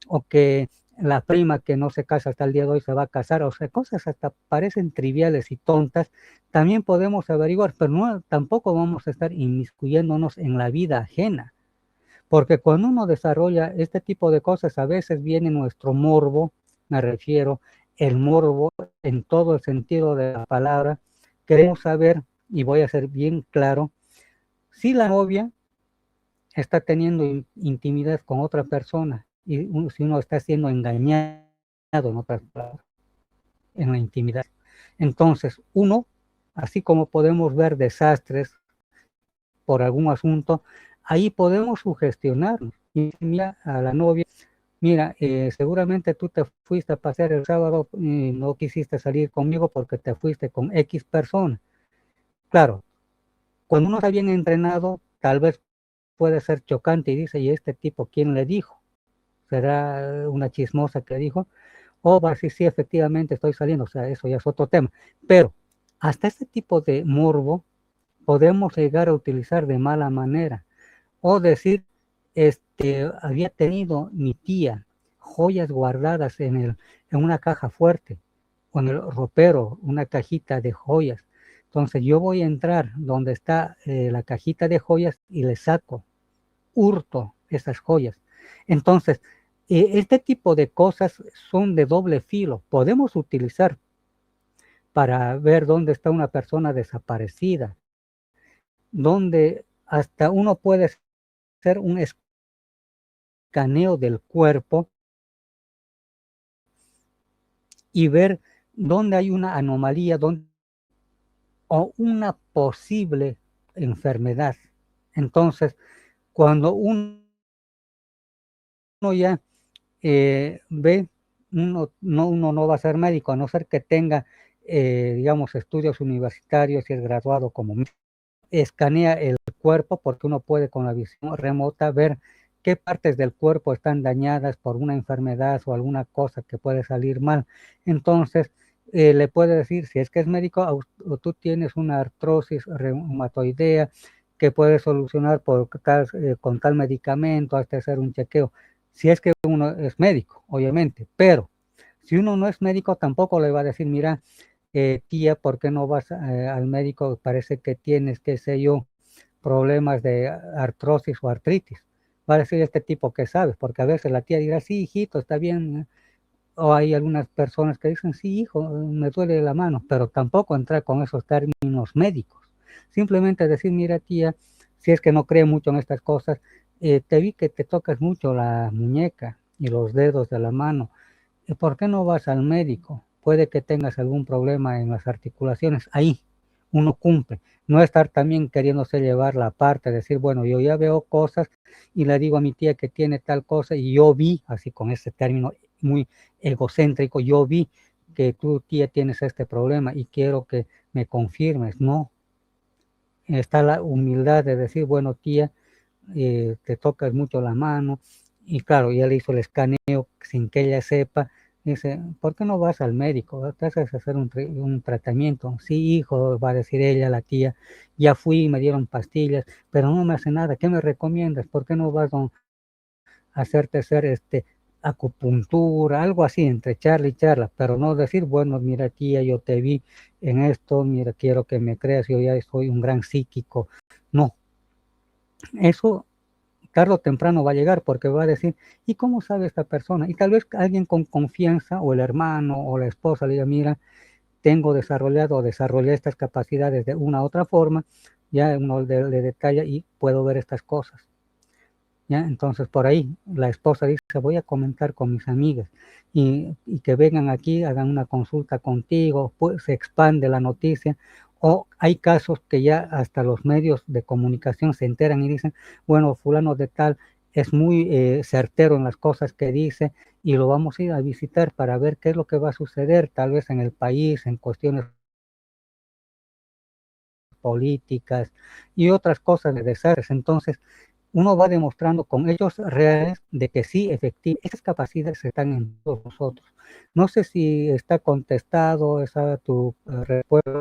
o que la prima que no se casa hasta el día de hoy se va a casar, o sea, cosas hasta parecen triviales y tontas, también podemos averiguar, pero no, tampoco vamos a estar inmiscuyéndonos en la vida ajena, porque cuando uno desarrolla este tipo de cosas, a veces viene nuestro morbo, me refiero, el morbo en todo el sentido de la palabra, queremos saber, y voy a ser bien claro, si la novia está teniendo intimidad con otra persona, y si uno está siendo engañado, en otras palabras, en la intimidad. Entonces, uno, así como podemos ver desastres por algún asunto, ahí podemos sugestionarnos. Y mira a la novia, mira, seguramente tú te fuiste a pasear el sábado y no quisiste salir conmigo porque te fuiste con X persona. Claro, cuando uno está bien entrenado, tal vez puede ser chocante y dice, ¿y este tipo quién le dijo? ¿Será una chismosa que dijo? O va a decir, sí, efectivamente estoy saliendo, o sea, eso ya es otro tema. Pero hasta este tipo de morbo podemos llegar a utilizar de mala manera. O decir, había tenido mi tía joyas guardadas en una caja fuerte, o en el ropero, una cajita de joyas. Entonces yo voy a entrar donde está la cajita de joyas y le saco, hurto esas joyas. Entonces, este tipo de cosas son de doble filo. Podemos utilizar para ver dónde está una persona desaparecida, donde hasta uno puede hacer un escaneo del cuerpo y ver dónde hay una anomalía o una posible enfermedad. Entonces, cuando uno ya ve, uno no va a ser médico, a no ser que tenga, digamos, estudios universitarios y es graduado como médico. Escanea el cuerpo porque uno puede con la visión remota ver qué partes del cuerpo están dañadas por una enfermedad o alguna cosa que puede salir mal. Entonces, le puede decir, si es que es médico, o tú tienes una artrosis reumatoidea que puede solucionar con tal medicamento, hasta hacer un chequeo. Si es que uno es médico, obviamente, pero si uno no es médico, tampoco le va a decir, mira, tía, ¿por qué no vas al médico? Parece que tienes, qué sé yo, problemas de artrosis o artritis. Va a decir este tipo que sabes, porque a veces la tía dirá, sí, hijito, está bien. O hay algunas personas que dicen, sí, hijo, me duele la mano, pero tampoco entrar con esos términos médicos. Simplemente decir, mira, tía, si es que no cree mucho en estas cosas, te vi que te tocas mucho la muñeca y los dedos de la mano. ¿Por qué no vas al médico? Puede que tengas algún problema en las articulaciones. Ahí uno cumple. No estar también queriéndose llevar la parte, decir, bueno, yo ya veo cosas y le digo a mi tía que tiene tal cosa y yo vi, así con ese término muy egocéntrico, yo vi que tu tía tienes este problema y quiero que me confirmes. No, está la humildad de decir, bueno, tía, te tocas mucho la mano, y claro, ya le hizo el escaneo sin que ella sepa, dice, ¿por qué no vas al médico? Te haces hacer un tratamiento. Sí, hijo, va a decir ella, la tía, ya fui, me dieron pastillas, pero no me hace nada, ¿qué me recomiendas? ¿Por qué no vas a hacerte hacer acupuntura, algo así, entre charla y charla, pero no decir, bueno, mira tía, yo te vi en esto, mira, quiero que me creas, yo ya soy un gran psíquico. No, eso tarde o temprano va a llegar porque va a decir, ¿y cómo sabe esta persona? Y tal vez alguien con confianza, o el hermano o la esposa le diga, mira, tengo desarrollé estas capacidades de una u otra forma, ya uno le detalla y puedo ver estas cosas. ¿Ya? Entonces por ahí la esposa dice, voy a comentar con mis amigas y que vengan aquí, hagan una consulta contigo, pues se expande la noticia. O hay casos que ya hasta los medios de comunicación se enteran y dicen, bueno, fulano de tal es muy certero en las cosas que dice y lo vamos a ir a visitar para ver qué es lo que va a suceder, tal vez en el país, en cuestiones políticas y otras cosas de desastres. Entonces, uno va demostrando con hechos reales de que sí, efectivamente, esas capacidades están en todos nosotros. No sé si está contestado esa tu respuesta,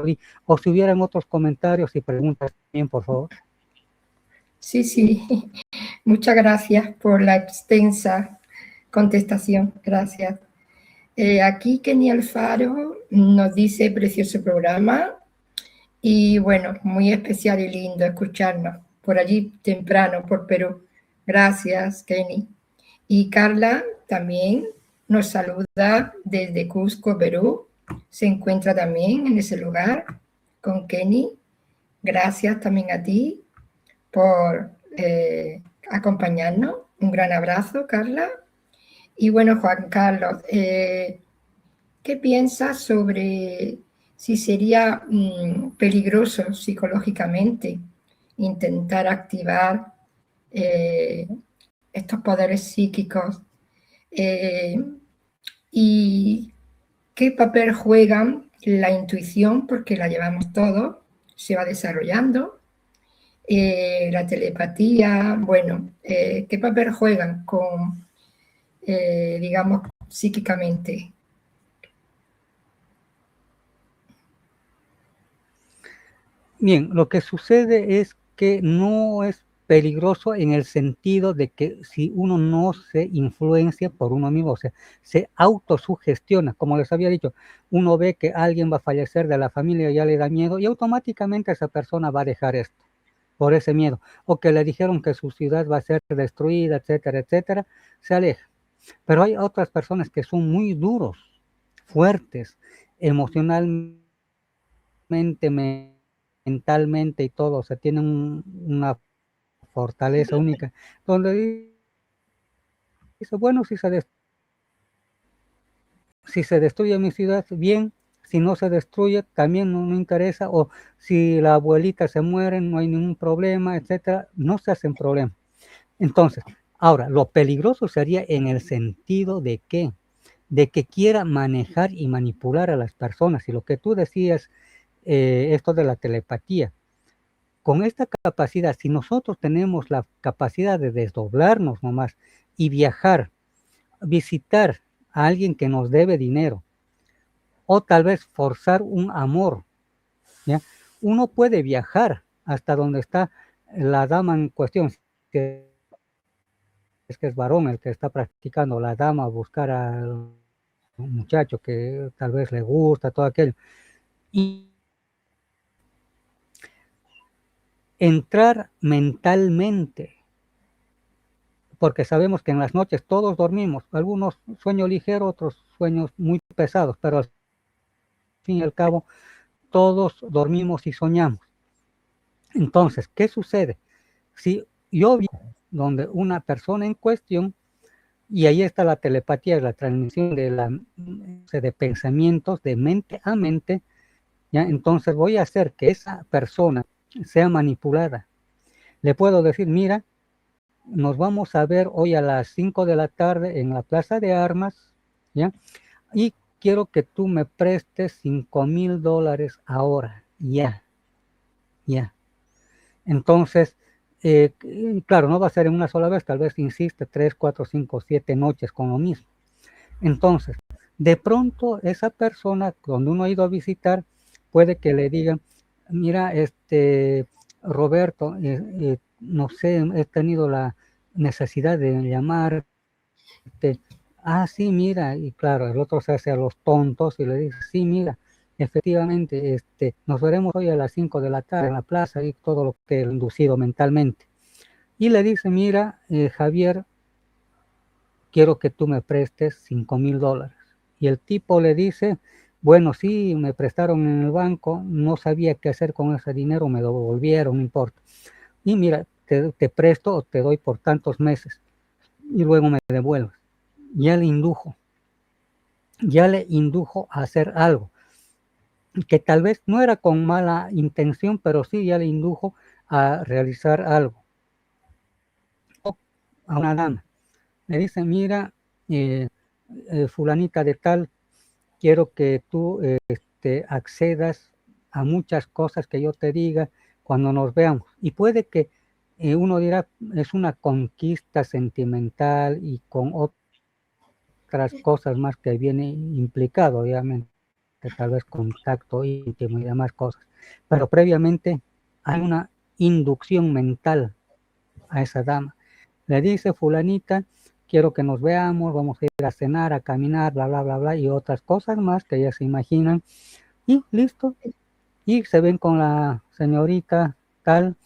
o si hubieran otros comentarios y preguntas también, por favor. Sí, sí. Muchas gracias por la extensa contestación. Gracias. Aquí Kenny Alfaro nos dice precioso programa y bueno, muy especial y lindo escucharnos por allí temprano, por Perú. Gracias, Kenny. Y Carla también nos saluda desde Cusco, Perú. Se encuentra también en ese lugar con Kenny. Gracias también a ti por acompañarnos. Un gran abrazo, Carla. Y bueno, Juan Carlos, ¿qué piensas sobre si sería peligroso psicológicamente intentar activar estos poderes psíquicos? ¿Y qué papel juegan la intuición, porque la llevamos todos, se va desarrollando? La telepatía, bueno, ¿qué papel juegan con, digamos, psíquicamente? Bien, lo que sucede es que no es peligroso en el sentido de que si uno no se influencia por uno mismo, o sea, se autosugestiona, como les había dicho, uno ve que alguien va a fallecer de la familia, ya le da miedo y automáticamente esa persona va a dejar esto por ese miedo, o que le dijeron que su ciudad va a ser destruida, etcétera, etcétera, se aleja. Pero hay otras personas que son muy duros, fuertes, emocionalmente, mentalmente y todo, o sea, tienen una fortaleza única, donde dice, bueno, si se destruye mi ciudad, bien, si no se destruye, también no interesa, o si la abuelita se muere, no hay ningún problema, etcétera, no se hacen problemas. Entonces, ahora, lo peligroso sería en el sentido de que quiera manejar y manipular a las personas, y lo que tú decías, esto de la telepatía, con esta capacidad, si nosotros tenemos la capacidad de desdoblarnos nomás y viajar, visitar a alguien que nos debe dinero, o tal vez forzar un amor, ¿ya? Uno puede viajar hasta donde está la dama en cuestión, que es varón el que está practicando, la dama, buscar al muchacho que tal vez le gusta, todo aquello, y entrar mentalmente, porque sabemos que en las noches todos dormimos, algunos sueños ligeros, otros sueños muy pesados, pero al fin y al cabo todos dormimos y soñamos. Entonces, ¿qué sucede? Si yo vi donde una persona en cuestión, y ahí está la telepatía, la transmisión de pensamientos de mente a mente, ¿ya? Entonces voy a hacer que esa persona sea manipulada. Le puedo decir, mira, nos vamos a ver hoy a las 5 de la tarde en la Plaza de Armas, ¿ya? Y quiero que tú me prestes $5,000 ahora, ya. Entonces, claro, no va a ser en una sola vez, tal vez insiste 3, 4, 5, 7 noches con lo mismo. Entonces, de pronto esa persona, cuando uno ha ido a visitar, puede que le digan, mira, Roberto, no sé, he tenido la necesidad de llamarte. Sí, mira, y claro, el otro se hace a los tontos y le dice, sí, mira, efectivamente, nos veremos hoy a las 5 de la tarde en la plaza y todo lo que he inducido mentalmente. Y le dice, mira, Javier, quiero que tú me prestes $5,000. Y el tipo le dice, bueno, sí, me prestaron en el banco, no sabía qué hacer con ese dinero, me lo devolvieron, no importa. Y mira, te presto o te doy por tantos meses y luego me devuelves. Ya le indujo a hacer algo que tal vez no era con mala intención, pero sí ya le indujo a realizar algo. A una dama le dice, mira, fulanita de tal, quiero que tú accedas a muchas cosas que yo te diga cuando nos veamos. Y puede que uno dirá, es una conquista sentimental y con otras cosas más que viene implicado, obviamente, tal vez contacto íntimo y demás cosas. Pero previamente hay una inducción mental a esa dama. Le dice fulanita, quiero que nos veamos, vamos a ir a cenar, a caminar, bla, bla, bla, bla, y otras cosas más que ellas se imaginan. Y listo. Y se ven con la señorita tal.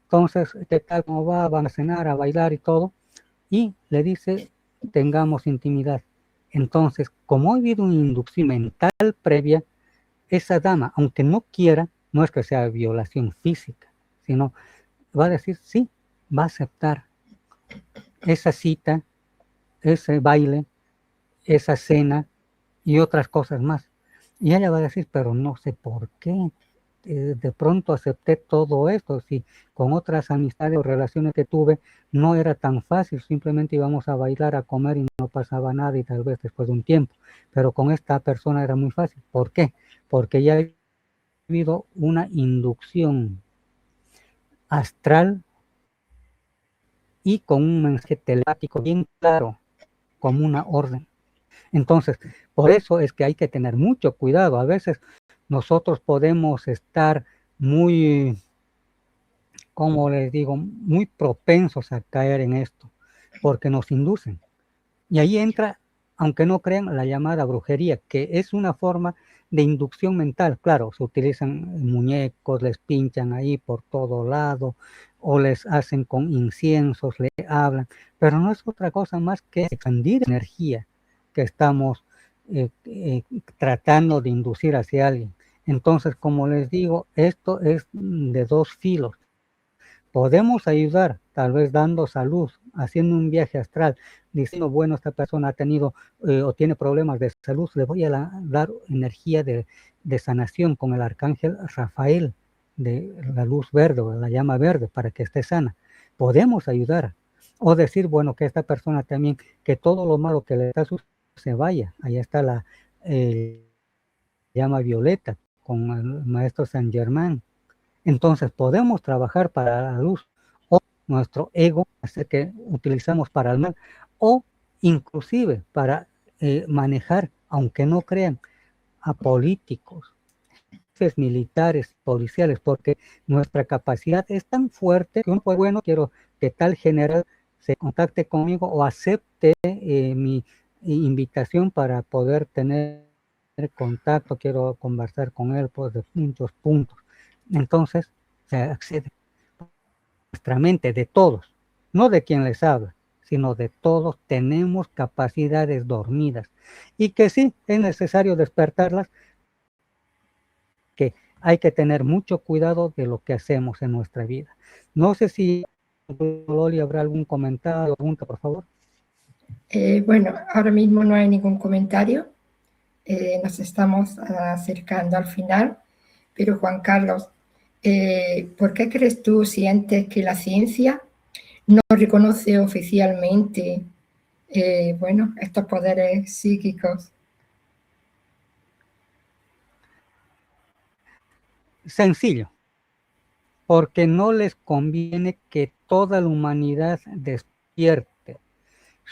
Entonces, ¿qué tal? ¿Cómo va? Van a cenar, a bailar y todo. Y le dice, tengamos intimidad. Entonces, como ha habido una inducción mental previa, esa dama, aunque no quiera, no es que sea violación física, sino va a decir, sí, va a aceptar esa cita, ese baile, esa cena y otras cosas más. Y ella va a decir, pero no sé por qué de pronto acepté todo esto, si con otras amistades o relaciones que tuve no era tan fácil, simplemente íbamos a bailar, a comer y no pasaba nada y tal vez después de un tiempo, pero con esta persona era muy fácil. ¿Por qué? Porque ya ha habido una inducción astral y con un mensaje telepático bien claro, como una orden. Entonces, por eso es que hay que tener mucho cuidado. A veces nosotros podemos estar muy, como les digo, muy propensos a caer en esto, porque nos inducen. Y ahí entra, aunque no crean, la llamada brujería, que es una forma de inducción mental. Claro, se utilizan muñecos, les pinchan ahí por todo lado, o les hacen con inciensos, le hablan, pero no es otra cosa más que expandir energía que estamos tratando de inducir hacia alguien. Entonces, como les digo, esto es de dos filos. Podemos ayudar, tal vez dando salud, haciendo un viaje astral, diciendo, bueno, esta persona ha tenido o tiene problemas de salud, le voy a dar energía de sanación con el arcángel Rafael, de la luz verde o la llama verde, para que esté sana. Podemos ayudar. O decir, bueno, que esta persona también, que todo lo malo que le está sucediendo se vaya. Ahí está la llama violeta con el maestro Saint Germain. Entonces podemos trabajar para la luz o nuestro ego, hacer que utilizamos para el mal, o inclusive para manejar, aunque no crean, a políticos, jefes militares, policiales, porque nuestra capacidad es tan fuerte que uno, pues bueno, quiero que tal general se contacte conmigo o acepte mi invitación para poder tener contacto, quiero conversar con él pues, de muchos puntos. Entonces se accede a nuestra mente de todos, no de quien les habla, sino de todos. Tenemos capacidades dormidas y que sí es necesario despertarlas, que hay que tener mucho cuidado de lo que hacemos en nuestra vida. No sé si Loli habrá algún comentario o pregunta, por favor. Bueno, ahora mismo no hay ningún comentario. Nos estamos acercando al final, pero Juan Carlos, ¿por qué crees tú, sientes que la ciencia no reconoce oficialmente, bueno, estos poderes psíquicos? Sencillo, porque no les conviene que toda la humanidad despierte.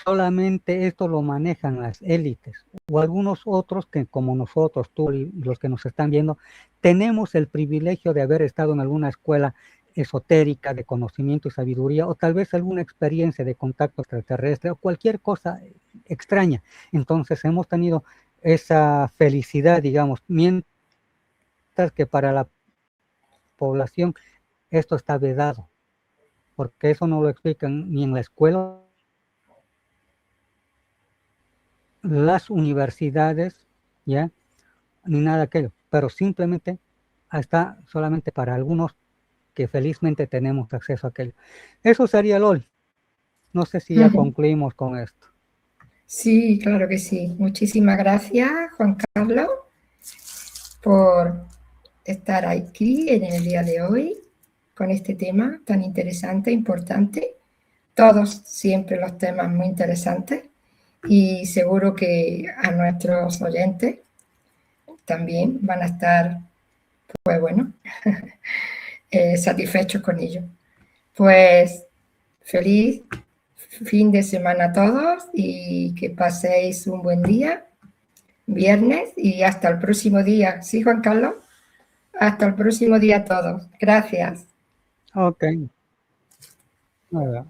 Solamente esto lo manejan las élites o algunos otros que como nosotros, tú y los que nos están viendo, tenemos el privilegio de haber estado en alguna escuela esotérica de conocimiento y sabiduría o tal vez alguna experiencia de contacto extraterrestre o cualquier cosa extraña. Entonces hemos tenido esa felicidad, digamos, mientras que para la población esto está vedado, porque eso no lo explican ni en la escuela, las universidades, ya, ni nada de aquello, pero simplemente está solamente para algunos que felizmente tenemos acceso a aquello. Eso sería LOL. No sé si ya concluimos con esto. Sí, claro que sí. Muchísimas gracias, Juan Carlos, por estar aquí en el día de hoy con este tema tan interesante, importante. Todos siempre los temas muy interesantes y seguro que a nuestros oyentes también van a estar, pues bueno, satisfechos con ello. Pues feliz fin de semana a todos y que paséis un buen día, viernes, y hasta el próximo día. ¿Sí, Juan Carlos? Hasta el próximo día a todos. Gracias. Ok. Nada.